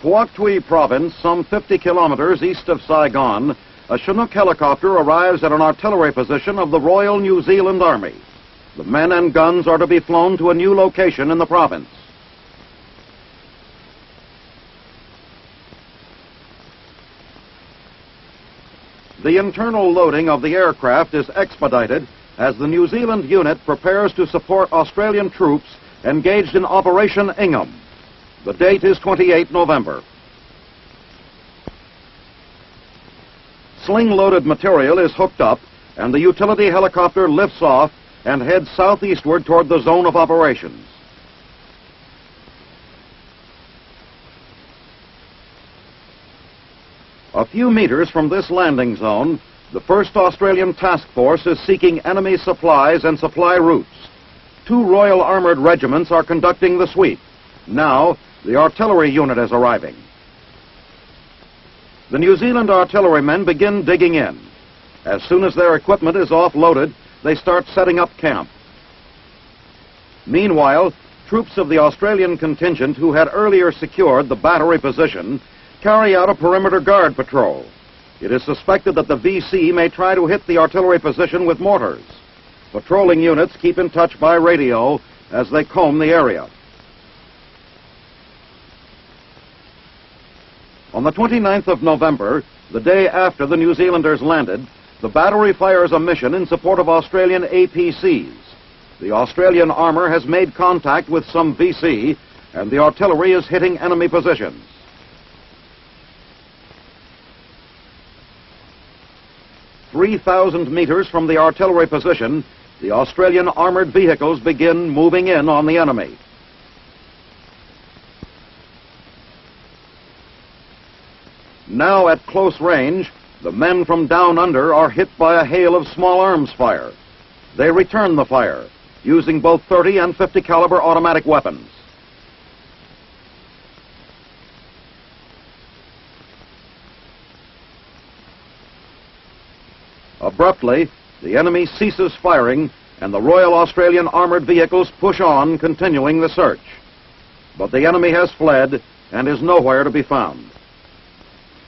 Phuoc Province, some 50 kilometers east of Saigon, a Chinook helicopter arrives at an artillery position of the Royal New Zealand Army. The men and guns are to be flown to a new location in the province. The internal loading of the aircraft is expedited as the New Zealand unit prepares to support Australian troops engaged in Operation Ingham. The date is 28 November. Sling-loaded material is hooked up, and the utility helicopter lifts off and heads southeastward toward the zone of operations. A few meters from this landing zone, the 1st Australian Task Force is seeking enemy supplies and supply routes. 2 Royal Armoured regiments are conducting the sweep. Now, the artillery unit is arriving. The New Zealand artillerymen begin digging in. As soon as their equipment is offloaded, they start setting up camp. Meanwhile, troops of the Australian contingent who had earlier secured the battery position carry out a perimeter guard patrol. It is suspected that the VC may try to hit the artillery position with mortars. Patrolling units keep in touch by radio as they comb the area. On the 29th of November, the day after the New Zealanders landed, the battery fires a mission in support of Australian APCs. The Australian armor has made contact with some VC, and the artillery is hitting enemy positions. "3,000 meters from the artillery position, the Australian armored vehicles begin moving in on the enemy. Now at close range, the men from down under are hit by a hail of small arms fire. They return the fire, using both 30 and 50 caliber automatic weapons. Abruptly, the enemy ceases firing, and the Royal Australian armored vehicles push on, continuing the search. But the enemy has fled and is nowhere to be found.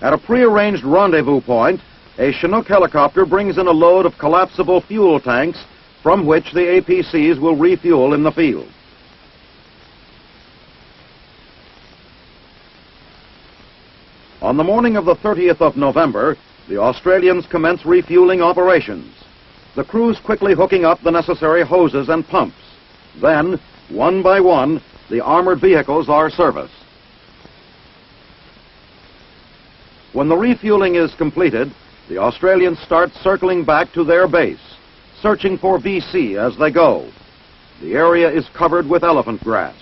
At a prearranged rendezvous point, a Chinook helicopter brings in a load of collapsible fuel tanks from which the APCs will refuel in the field. On the morning of the 30th of November, the Australians commence refueling operations, the crews quickly hooking up the necessary hoses and pumps. Then, one by one, the armored vehicles are serviced. When the refueling is completed, the Australians start circling back to their base, searching for VC as they go. The area is covered with elephant grass.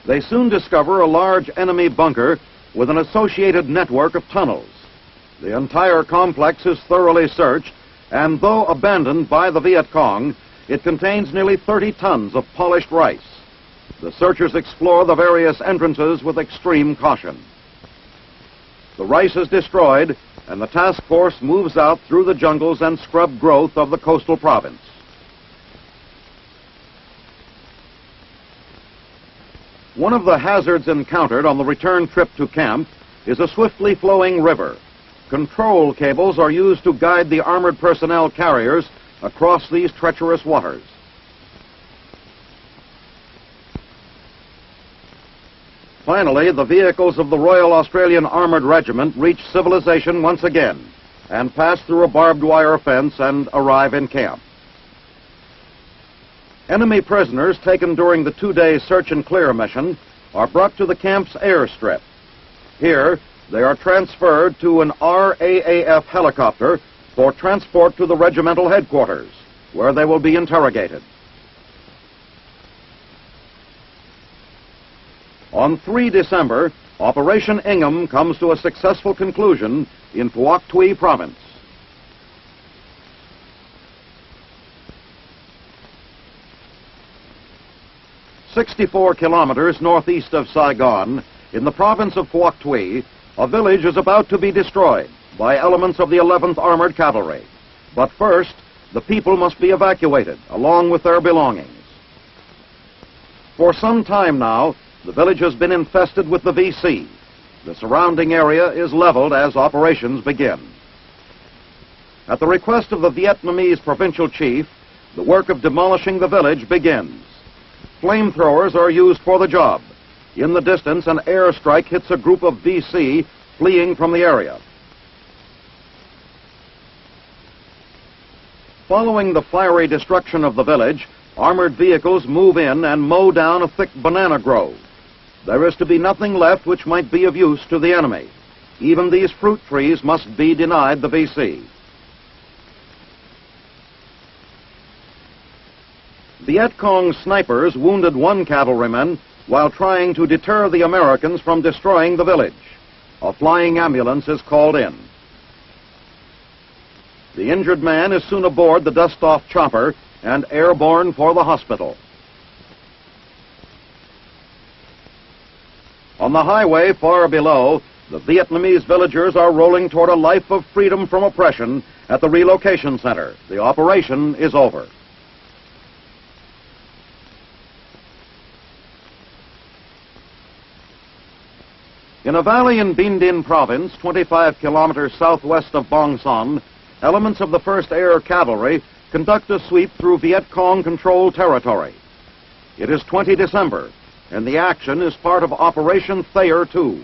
They soon discover a large enemy bunker with an associated network of tunnels. The entire complex is thoroughly searched, and though abandoned by the Viet Cong, it contains nearly 30 tons of polished rice. The searchers explore the various entrances with extreme caution. The rice is destroyed, and the task force moves out through the jungles and scrub growth of the coastal province. One of the hazards encountered on the return trip to camp is a swiftly flowing river. Control cables are used to guide the armored personnel carriers across these treacherous waters. Finally, the vehicles of the Royal Australian Armoured Regiment reach civilization once again and pass through a barbed wire fence and arrive in camp. Enemy prisoners taken during the 2-day search and clear mission are brought to the camp's airstrip. Here, they are transferred to an RAAF helicopter for transport to the regimental headquarters, where they will be interrogated. On 3 December, Operation Ingham comes to a successful conclusion in Phuoc Province. "64 kilometers northeast of Saigon, in the province of Phuoc, a village is about to be destroyed by elements of the 11th Armored Cavalry. But first, the people must be evacuated, along with their belongings. For some time now, the village has been infested with the VC. The surrounding area is leveled as operations begin. At the request of the Vietnamese provincial chief, the work of demolishing the village begins. Flamethrowers are used for the job. In the distance, an airstrike hits a group of VC fleeing from the area. Following the fiery destruction of the village, armored vehicles move in and mow down a thick banana grove. There is to be nothing left which might be of use to the enemy. Even these fruit trees must be denied the VC. Viet Cong snipers wounded one cavalryman while trying to deter the Americans from destroying the village. A flying ambulance is called in. The injured man is soon aboard the dust-off chopper and airborne for the hospital. On the highway far below, the Vietnamese villagers are rolling toward a life of freedom from oppression at the relocation center. The operation is over. In a valley in Binh Dinh province, 25 kilometers southwest of Bong Son, elements of the 1st Air Cavalry conduct a sweep through Viet Cong-controlled territory. It is 20 December, and the action is part of Operation Thayer II.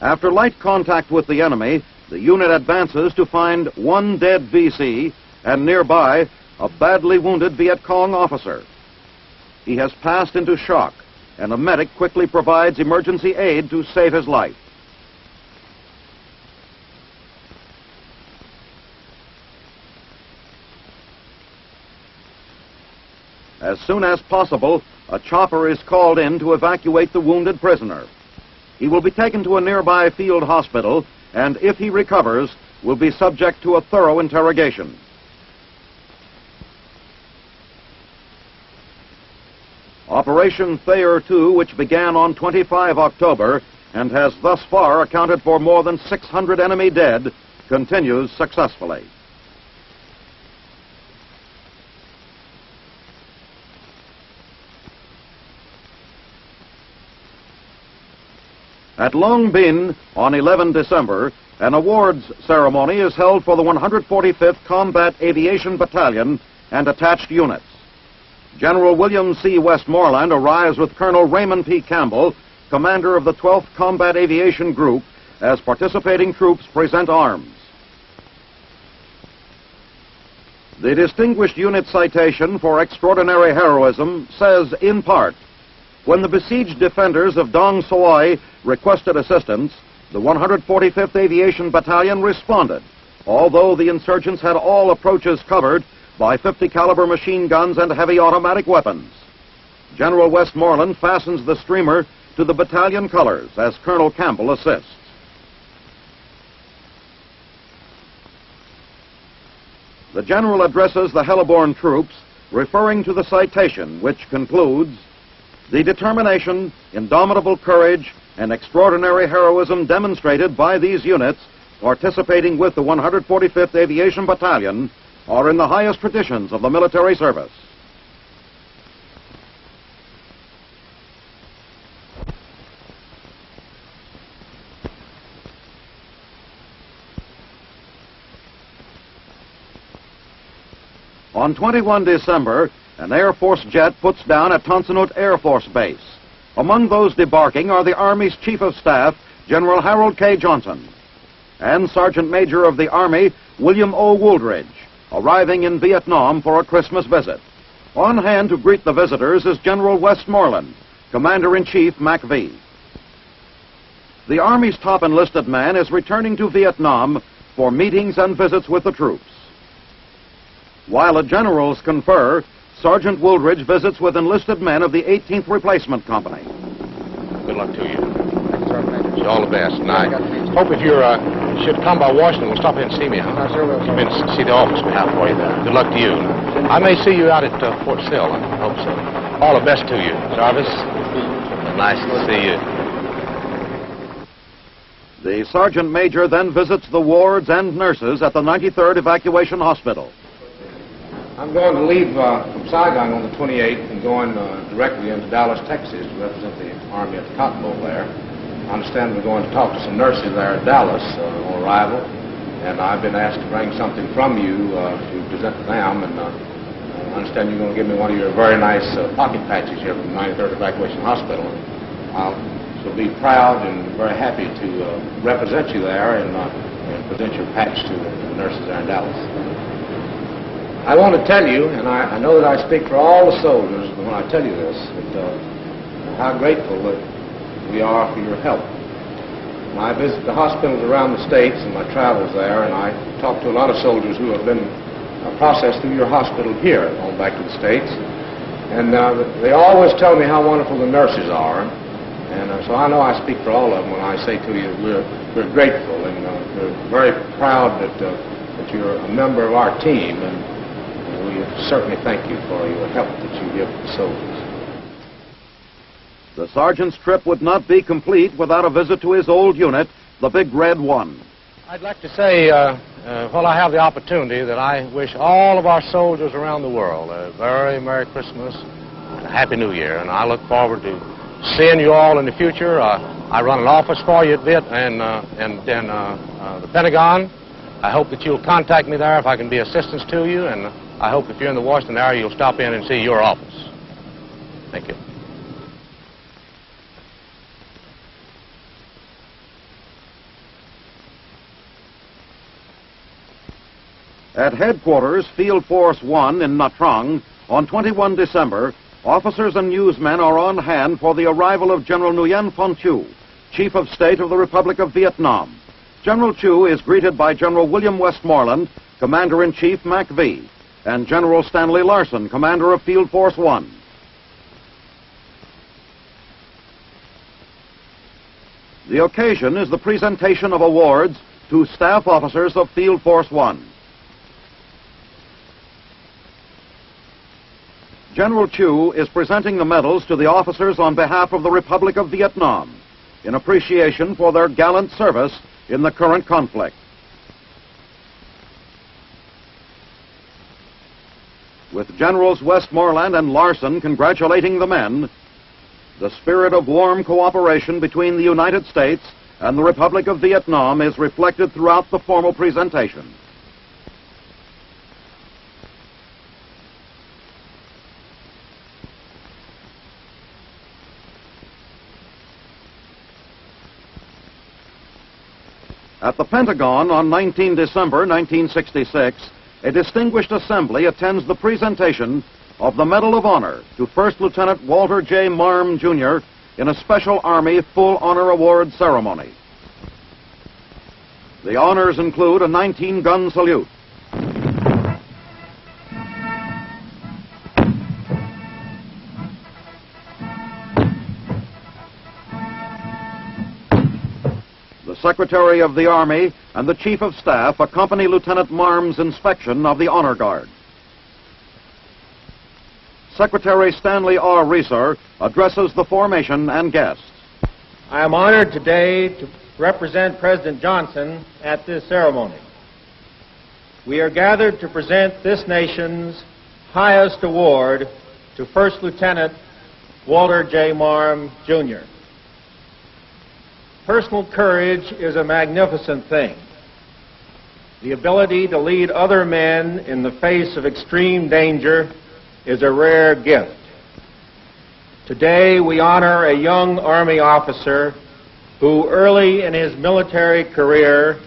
After light contact with the enemy, the unit advances to find one dead VC and nearby a badly wounded Viet Cong officer. He has passed into shock, and a medic quickly provides emergency aid to save his life. As soon as possible, a chopper is called in to evacuate the wounded prisoner. He will be taken to a nearby field hospital, and if he recovers, will be subject to a thorough interrogation. Operation Thayer II, which began on 25 October and has thus far accounted for more than 600 enemy dead, continues successfully. At Long Binh, on 11 December, an awards ceremony is held for the 145th Combat Aviation Battalion and attached units. General William C. Westmoreland arrives with Colonel Raymond P. Campbell, commander of the 12th Combat Aviation Group, as participating troops present arms. The distinguished unit citation for extraordinary heroism says, in part, when the besieged defenders of Dong Soi requested assistance, the 145th Aviation Battalion responded, although the insurgents had all approaches covered by 50 caliber machine guns and heavy automatic weapons. General Westmoreland fastens the streamer to the battalion colors as Colonel Campbell assists. The general addresses the heliborne troops, referring to the citation, which concludes, the determination, indomitable courage, and extraordinary heroism demonstrated by these units participating with the 145th Aviation Battalion are in the highest traditions of the military service. On 21 December, an Air Force jet puts down at Tonsanut Air Force Base. Among those debarking are the Army's Chief of Staff, General Harold K. Johnson, and Sergeant Major of the Army, William O. Wooldridge, arriving in Vietnam for a Christmas visit. On hand to greet the visitors is General Westmoreland, Commander-in-Chief MacV. The Army's top enlisted man is returning to Vietnam for meetings and visits with the troops. While the generals confer, Sergeant Wooldridge visits with enlisted men of the 18th Replacement Company. Good luck to you. Wish you all the best. And I hope if you should come by Washington, we'll stop in and see me, huh? I sure will. Come in and see the office we have for you there. Good luck to you. I may see you out at Fort Sill. I hope so. All the best to you, Jarvis. Nice to see you. The Sergeant Major then visits the wards and nurses at the 93rd Evacuation Hospital. I'm going to leave from Saigon on the 28th and going directly into Dallas, Texas to represent the Army at the Cotton Bowl there. I understand we're going to talk to some nurses there at Dallas on arrival, and I've been asked to bring something from you to present to them, and I understand you're going to give me one of your very nice pocket patches here from the 93rd Evacuation Hospital. I shall be proud and very happy to represent you there and present your patch to the nurses there in Dallas. I want to tell you, and I know that I speak for all the soldiers when I tell you this, that how grateful that we are for your help. When I visit the hospitals around the states in my travels there, and I talk to a lot of soldiers who have been processed through your hospital here, going back to the states, and they always tell me how wonderful the nurses are, and so I know I speak for all of them when I say to you we're grateful, and we're very proud that you're a member of our team, and we certainly thank you for your help that you give the soldiers. The sergeant's trip would not be complete without a visit to his old unit, the Big Red 1. I'd like to say, while I have the opportunity, that I wish all of our soldiers around the world a very Merry Christmas and a Happy New Year, and I look forward to seeing you all in the future. I run an office for you at VIT and the Pentagon. I hope that you'll contact me there if I can be assistance to you, and I hope if you're in the Washington area, you'll stop in and see your office. Thank you. At headquarters, Field Force 1 in Nha Trang, on 21 December, officers and newsmen are on hand for the arrival of General Nguyen Phan Thieu, Chief of State of the Republic of Vietnam. General Thieu is greeted by General William Westmoreland, Commander-in-Chief MACV, and General Stanley Larson, Commander of Field Force 1. The occasion is the presentation of awards to staff officers of Field Force 1. General Thieu is presenting the medals to the officers on behalf of the Republic of Vietnam in appreciation for their gallant service in the current conflict. With Generals Westmoreland and Larson congratulating the men, the spirit of warm cooperation between the United States and the Republic of Vietnam is reflected throughout the formal presentation. At the Pentagon on 19 December 1966, a distinguished assembly attends the presentation of the Medal of Honor to First Lieutenant Walter J. Marm Jr. in a Special Army Full Honor Award ceremony. The honors include a 19-gun salute, Secretary of the Army and the Chief of Staff accompany Lieutenant Marm's inspection of the Honor Guard. Secretary Stanley R. Reeser addresses the formation and guests. I am honored today to represent President Johnson at this ceremony. We are gathered to present this nation's highest award to First Lieutenant Walter J. Marm, Jr. Personal courage is a magnificent thing. The ability to lead other men in the face of extreme danger is a rare gift. Today we honor a young Army officer who early in his military career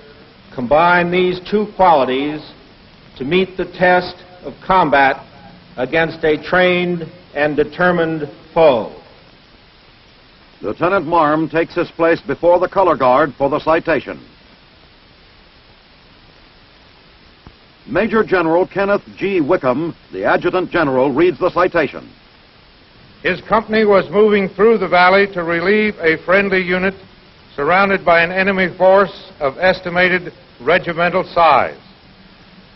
combined these two qualities to meet the test of combat against a trained and determined foe. Lieutenant Marm takes his place before the color guard for the citation. Major General Kenneth G. Wickham, the Adjutant General, reads the citation. His company was moving through the valley to relieve a friendly unit surrounded by an enemy force of estimated regimental size.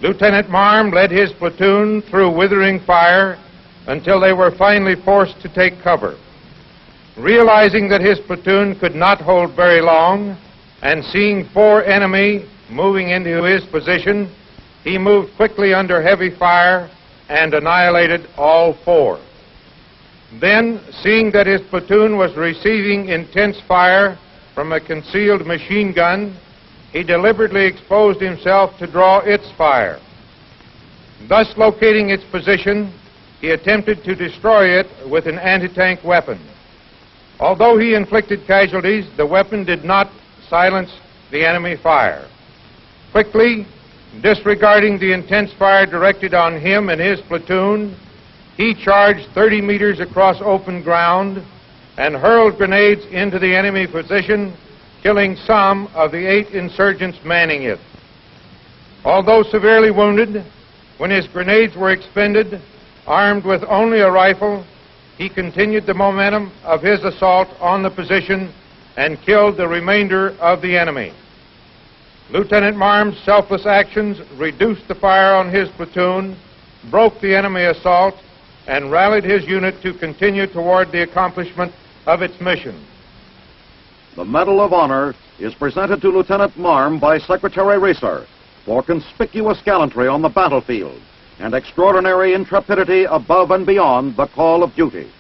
Lieutenant Marm led his platoon through withering fire until they were finally forced to take cover. Realizing that his platoon could not hold very long, and seeing four enemy moving into his position, he moved quickly under heavy fire and annihilated all 4. Then, seeing that his platoon was receiving intense fire from a concealed machine gun, he deliberately exposed himself to draw its fire. Thus locating its position, he attempted to destroy it with an anti-tank weapon. Although he inflicted casualties, the weapon did not silence the enemy fire. Quickly, disregarding the intense fire directed on him and his platoon, he charged 30 meters across open ground and hurled grenades into the enemy position, killing some of the 8 insurgents manning it. Although severely wounded, when his grenades were expended, armed with only a rifle, he continued the momentum of his assault on the position and killed the remainder of the enemy. Lieutenant Marm's selfless actions reduced the fire on his platoon, broke the enemy assault, and rallied his unit to continue toward the accomplishment of its mission. The Medal of Honor is presented to Lieutenant Marm by Secretary Reeser for conspicuous gallantry on the battlefield and extraordinary intrepidity above and beyond the call of duty.